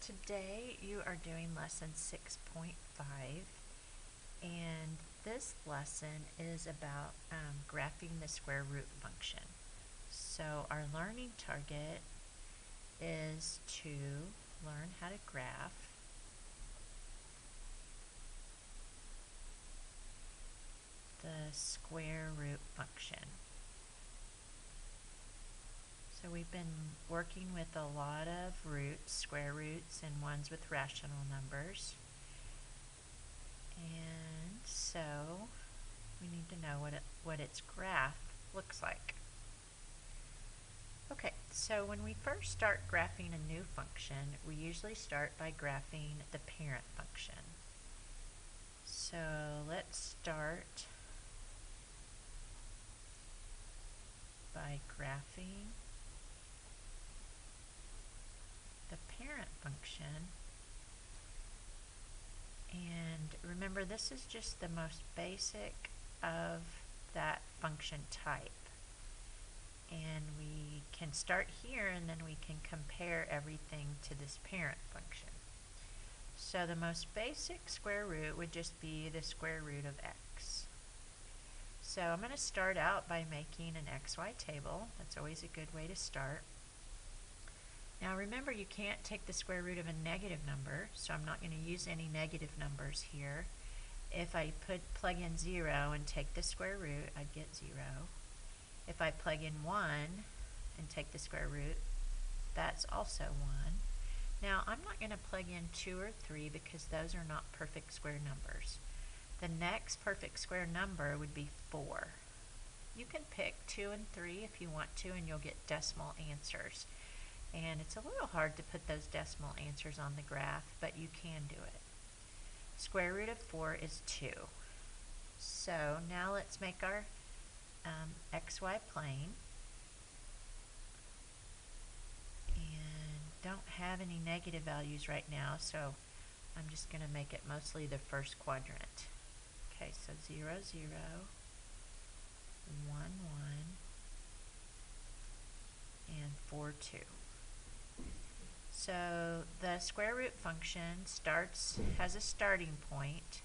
Today you are doing lesson 6.5, and this lesson is about graphing the square root function. So our learning target is to learn how to graph the square root function. So we've been working with a lot of roots, square roots, and ones with rational numbers. And so we need to know what its graph looks like. Okay, so when we first start graphing a new function, we usually start by graphing the parent function. So let's start by graphing the parent function. And remember, this is just the most basic of that function type. And we can start here and then we can compare everything to this parent function. So the most basic square root would just be the square root of x. So I'm going to start out by making an xy table. That's always a good way to start. Now remember, you can't take the square root of a negative number, so I'm not going to use any negative numbers here. If I plug in 0 and take the square root, I'd get 0. If I plug in 1 and take the square root, that's also 1. Now I'm not going to plug in 2 or 3 because those are not perfect square numbers. The next perfect square number would be 4. You can pick 2 and 3 if you want to, and you'll get decimal answers. And it's a little hard to put those decimal answers on the graph, but you can do it. Square root of 4 is 2. So now let's make our xy plane. And don't have any negative values right now, so I'm just going to make it mostly the first quadrant. Okay, so 0, 0, 1, 1, and 4, 2. So the square root function has a starting point,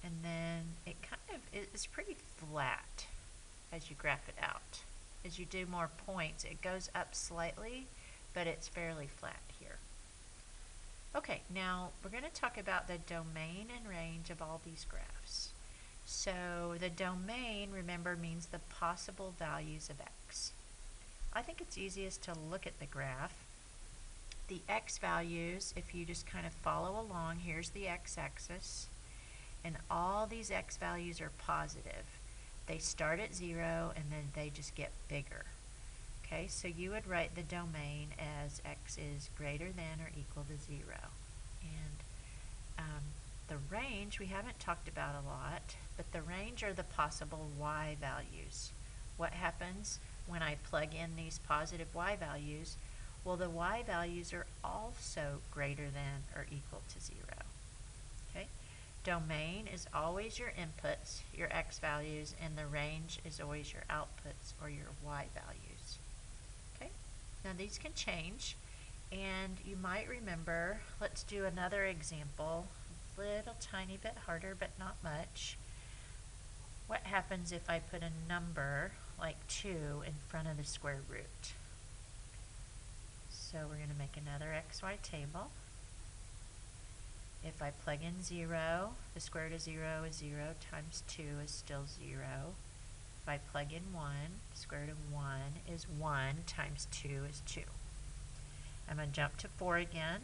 and then it is pretty flat as you graph it out. As you do more points, it goes up slightly, but it's fairly flat here. Okay, now we're going to talk about the domain and range of all these graphs. So the domain, remember, means the possible values of x. I think it's easiest to look at the graph. The x values, if you just kind of follow along, here's the x-axis, and all these x values are positive. They start at 0 and then they just get bigger. Okay, so you would write the domain as x is greater than or equal to 0. And the range we haven't talked about a lot, but the range are the possible y values. What happens when I plug in these positive y values? Well, the y values are also greater than or equal to 0. Okay? Domain is always your inputs, your x values, and the range is always your outputs or your y values. Okay? Now these can change, and you might remember, let's do another example, a little tiny bit harder, but not much. What happens if I put a number like 2 in front of the square root? So we're going to make another xy table. If I plug in 0, the square root of 0 is 0 times 2 is still 0. If I plug in 1, the square root of 1 is 1 times 2 is 2. I'm going to jump to 4 again.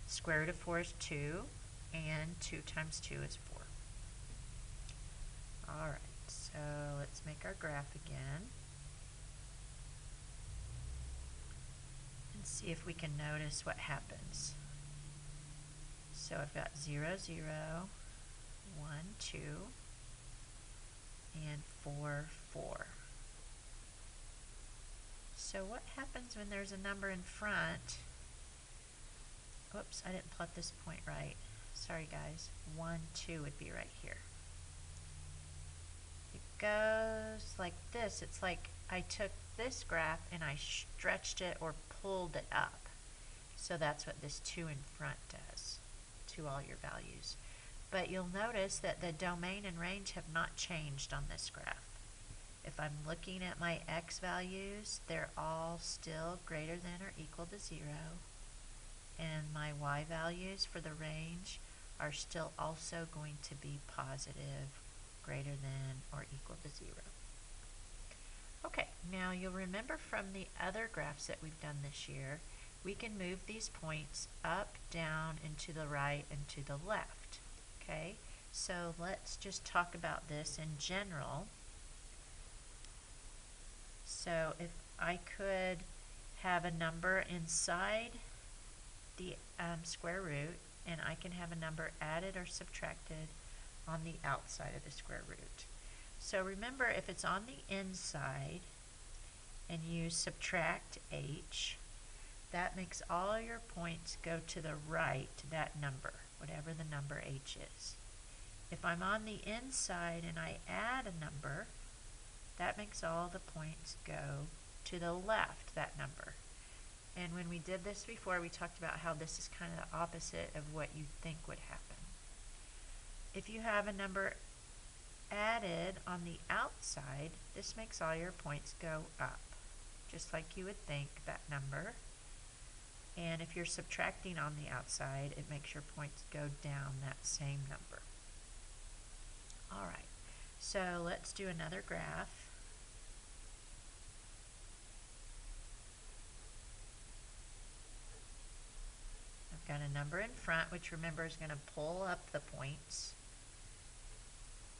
Square root of 4 is 2, and 2 times 2 is 4. Alright, so let's make our graph again. See if we can notice what happens. So I've got 0, 0, 1, 2, and 4, 4. So what happens when there's a number in front? Whoops, I didn't plot this point right. Sorry guys. 1, 2 would be right here. It goes like this. It's like I took this graph and I stretched it or pulled it up. So that's what this 2 in front does to all your values. But you'll notice that the domain and range have not changed on this graph. If I'm looking at my x values, they're all still greater than or equal to 0. And my y values for the range are still also going to be positive, greater than or equal to 0. Okay, now you'll remember from the other graphs that we've done this year, we can move these points up, down, and to the right and to the left. Okay, so let's just talk about this in general. So if I could have a number inside the square root, and I can have a number added or subtracted on the outside of the square root. So remember, if it's on the inside and you subtract h, that makes all your points go to the right to that number, whatever the number h is. If I'm on the inside and I add a number, that makes all the points go to the left, that number. And when we did this before, we talked about how this is kind of the opposite of what you think would happen. If you have a number added on the outside, this makes all your points go up, just like you would think, that number. And if you're subtracting on the outside, it makes your points go down that same number. Alright, so let's do another graph. I've got a number in front, which remember is going to pull up the points.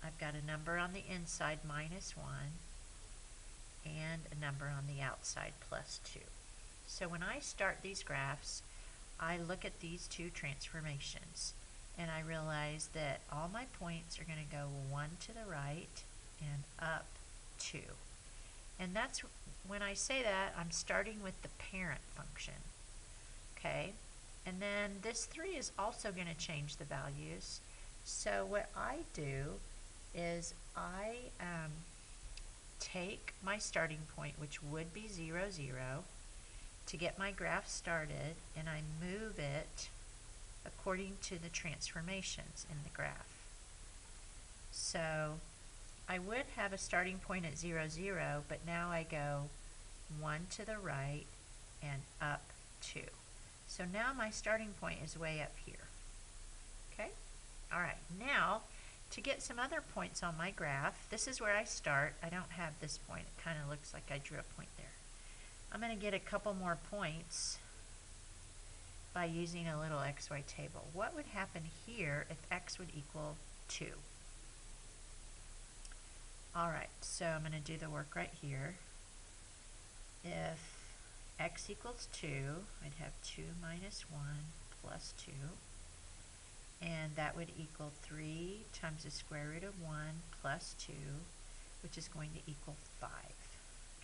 I've got a number on the inside, -1, and a number on the outside, +2. So when I start these graphs, I look at these two transformations, and I realize that all my points are going to go 1 to the right and up 2. And that's, when I say that, I'm starting with the parent function. Okay? And then this 3 is also going to change the values. So what I do is I take my starting point, which would be 0, 0, to get my graph started, and I move it according to the transformations in the graph. So I would have a starting point at 0, 0, but now I go 1 to the right and up 2. So now my starting point is way up here. Okay? Alright, now to get some other points on my graph, this is where I start. I don't have this point. It kind of looks like I drew a point there. I'm going to get a couple more points by using a little XY table. What would happen here if x would equal 2? Alright, so I'm going to do the work right here. If x equals 2, I'd have 2 minus 1 plus 2. And that would equal 3 times the square root of 1 plus 2, which is going to equal 5.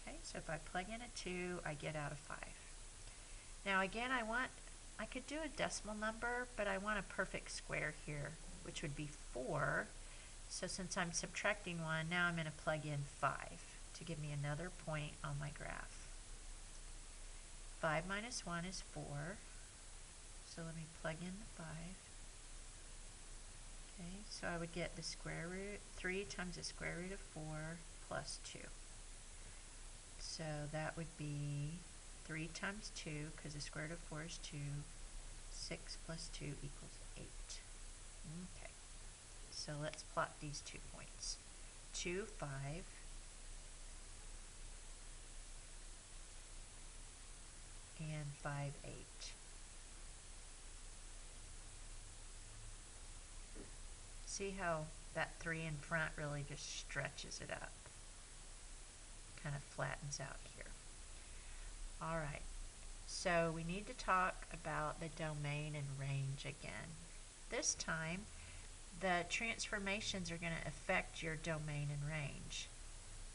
Okay, so if I plug in a 2, I get out a 5. Now again, I could do a decimal number, but I want a perfect square here, which would be 4. So since I'm subtracting 1, now I'm going to plug in 5 to give me another point on my graph. 5 minus 1 is 4. So let me plug in the 5. Okay, so I would get the square root, 3 times the square root of 4 plus 2. So that would be 3 times 2, because the square root of 4 is 2. 6 plus 2 equals 8. Okay, so let's plot these 2 points. 2, 5. And 5, 8. See how that 3 in front really just stretches it up. Kind of flattens out here. Alright, so we need to talk about the domain and range again. This time, the transformations are going to affect your domain and range.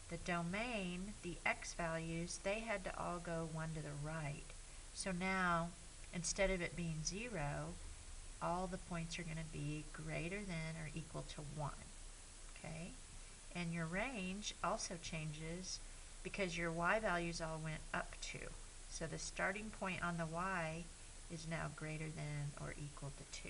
The domain, the x values, they had to all go 1 to the right. So now, instead of it being 0, all the points are going to be greater than or equal to 1. Okay? And your range also changes because your y values all went up 2. So the starting point on the y is now greater than or equal to 2.